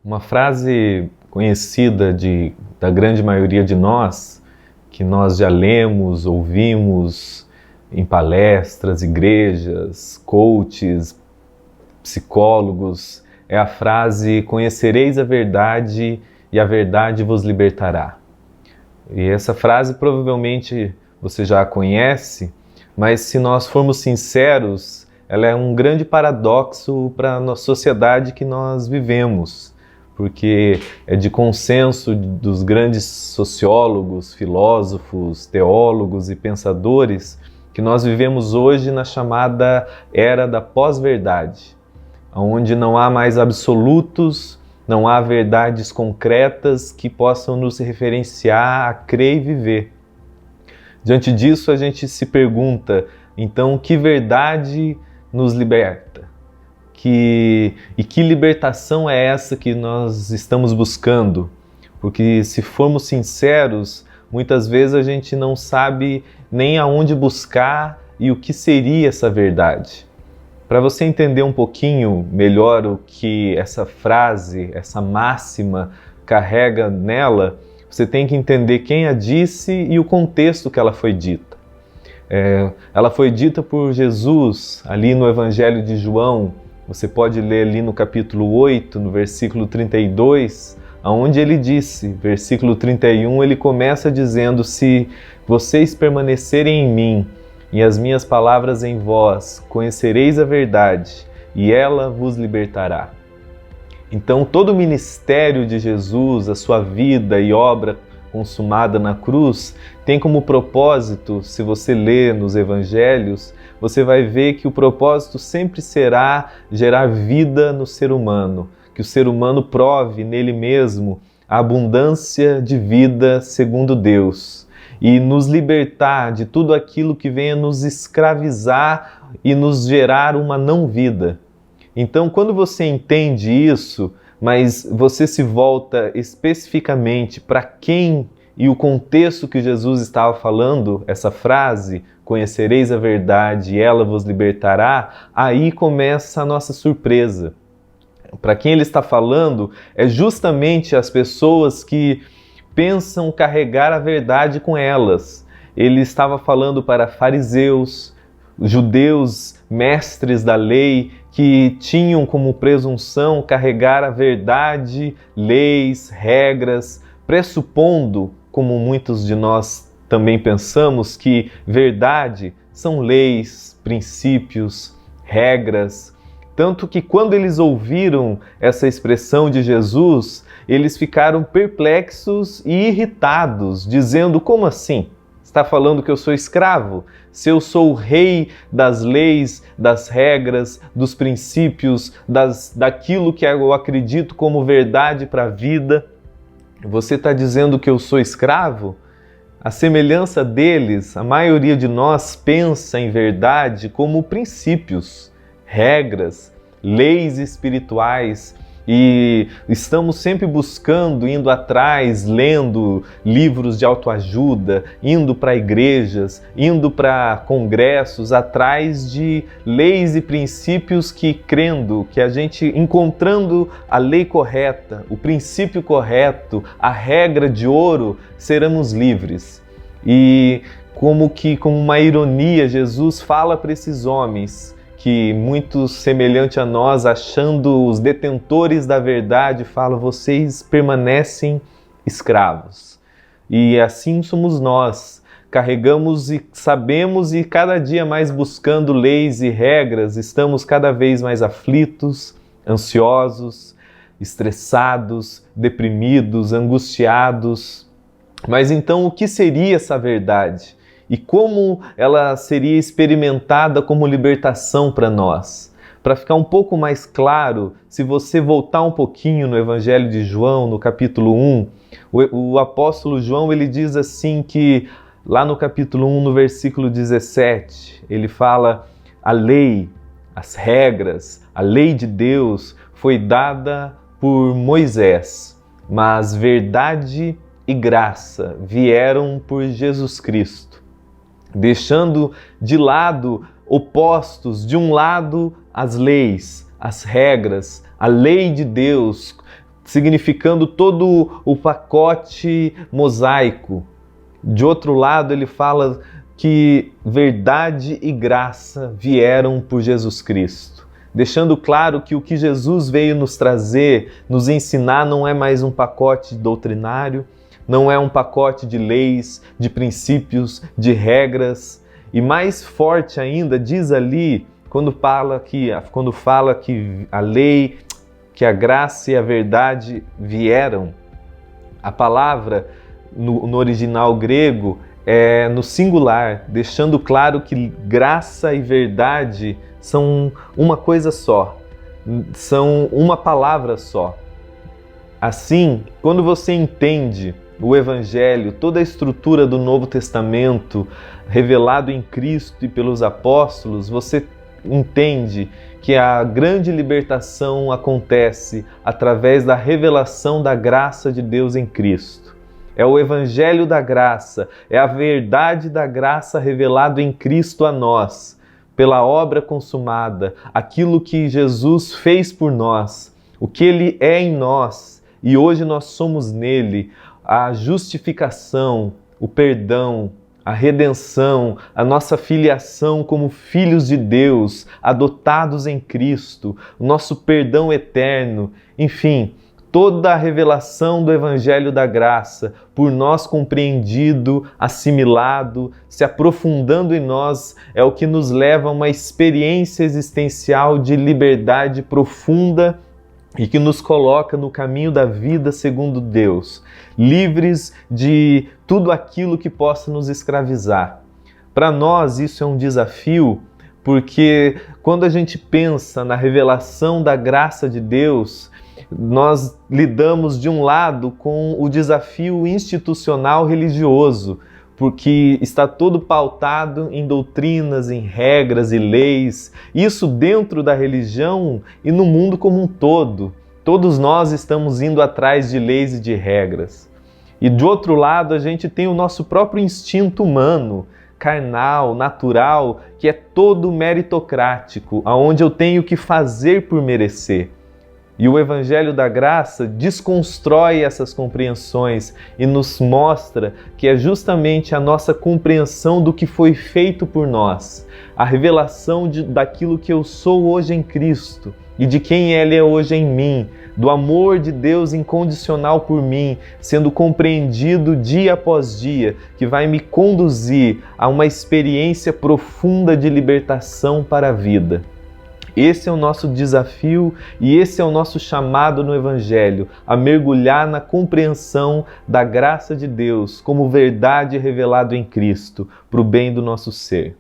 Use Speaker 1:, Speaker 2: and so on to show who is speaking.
Speaker 1: Uma frase conhecida da grande maioria de nós, que nós já lemos, ouvimos em palestras, igrejas, coaches, psicólogos, é a frase: conhecereis a verdade e a verdade vos libertará. E essa frase provavelmente você já a conhece, mas se nós formos sinceros, ela é um grande paradoxo para a sociedade que nós vivemos, porque é de consenso dos grandes sociólogos, filósofos, teólogos e pensadores que nós vivemos hoje na chamada era da pós-verdade, onde não há mais absolutos, não há verdades concretas que possam nos referenciar a crer e viver. Diante disso, a gente se pergunta, então, que verdade nos liberta? E que libertação é essa que nós estamos buscando? Porque, se formos sinceros, muitas vezes a gente não sabe nem aonde buscar e o que seria essa verdade. Para você entender um pouquinho melhor o que essa frase, essa máxima carrega nela, você tem que entender quem a disse e o contexto que ela foi dita. Ela foi dita por Jesus ali no Evangelho de João. Você pode ler ali no capítulo 8, no versículo 32, onde ele disse, versículo 31, ele começa dizendo: se vocês permanecerem em mim e as minhas palavras em vós, conhecereis a verdade e ela vos libertará. Então todo o ministério de Jesus, a sua vida e obra consumada na cruz, tem como propósito, se você ler nos evangelhos, você vai ver que o propósito sempre será gerar vida no ser humano, que o ser humano prove nele mesmo a abundância de vida segundo Deus e nos libertar de tudo aquilo que venha nos escravizar e nos gerar uma não-vida. Então, quando você entende isso, mas você se volta especificamente para quem e o contexto que Jesus estava falando, essa frase, conhecereis a verdade e ela vos libertará, aí começa a nossa surpresa. Para quem ele está falando, é justamente as pessoas que pensam carregar a verdade com elas. Ele estava falando para fariseus, judeus, mestres da lei, que tinham como presunção carregar a verdade, leis, regras, pressupondo, como muitos de nós também pensamos, que verdade são leis, princípios, regras. Tanto que quando eles ouviram essa expressão de Jesus, eles ficaram perplexos e irritados, dizendo: como assim? Está falando que eu sou escravo? Se eu sou o rei das leis, das regras, dos princípios, daquilo que eu acredito como verdade para a vida, você está dizendo que eu sou escravo? A semelhança deles, a maioria de nós pensa em verdade como princípios, regras, leis espirituais, e estamos sempre buscando, indo atrás, lendo livros de autoajuda, indo para igrejas, indo para congressos, atrás de leis e princípios que, crendo, que a gente, encontrando a lei correta, o princípio correto, a regra de ouro, seremos livres. E como uma ironia, Jesus fala para esses homens, que muito semelhante a nós, achando os detentores da verdade, fala: vocês permanecem escravos. E assim somos nós, carregamos e sabemos, e cada dia mais buscando leis e regras, estamos cada vez mais aflitos, ansiosos, estressados, deprimidos, angustiados. Mas então o que seria essa verdade? E como ela seria experimentada como libertação para nós? Para ficar um pouco mais claro, se você voltar um pouquinho no Evangelho de João, no capítulo 1, o apóstolo João, ele diz assim que, lá no capítulo 1, no versículo 17, ele fala: a lei, as regras, a lei de Deus foi dada por Moisés, mas verdade e graça vieram por Jesus Cristo. Deixando de lado, opostos, de um lado as leis, as regras, a lei de Deus, significando todo o pacote mosaico. De outro lado, ele fala que verdade e graça vieram por Jesus Cristo, deixando claro que o que Jesus veio nos trazer, nos ensinar, não é mais um pacote doutrinário, não é um pacote de leis, de princípios, de regras. E mais forte ainda, diz ali, quando fala que a lei, que a graça e a verdade vieram, a palavra no original grego é no singular, deixando claro que graça e verdade são uma coisa só, são uma palavra só. Assim, quando você entende o Evangelho, toda a estrutura do Novo Testamento revelado em Cristo e pelos apóstolos, você entende que a grande libertação acontece através da revelação da graça de Deus em Cristo. É o Evangelho da graça, é a verdade da graça revelado em Cristo a nós, pela obra consumada, aquilo que Jesus fez por nós, o que Ele é em nós e hoje nós somos nele, a justificação, o perdão, a redenção, a nossa filiação como filhos de Deus, adotados em Cristo, o nosso perdão eterno, enfim, toda a revelação do Evangelho da Graça, por nós compreendido, assimilado, se aprofundando em nós, é o que nos leva a uma experiência existencial de liberdade profunda e que nos coloca no caminho da vida segundo Deus, livres de tudo aquilo que possa nos escravizar. Para nós isso é um desafio, porque quando a gente pensa na revelação da graça de Deus, nós lidamos de um lado com o desafio institucional religioso, porque está todo pautado em doutrinas, em regras e leis, isso dentro da religião e no mundo como um todo. Todos nós estamos indo atrás de leis e de regras. E de outro lado, a gente tem o nosso próprio instinto humano, carnal, natural, que é todo meritocrático, aonde eu tenho que fazer por merecer. E o Evangelho da Graça desconstrói essas compreensões e nos mostra que é justamente a nossa compreensão do que foi feito por nós, a revelação daquilo que eu sou hoje em Cristo e de quem Ele é hoje em mim, do amor de Deus incondicional por mim, sendo compreendido dia após dia, que vai me conduzir a uma experiência profunda de libertação para a vida. Esse é o nosso desafio e esse é o nosso chamado no Evangelho, a mergulhar na compreensão da graça de Deus como verdade revelada em Cristo, para o bem do nosso ser.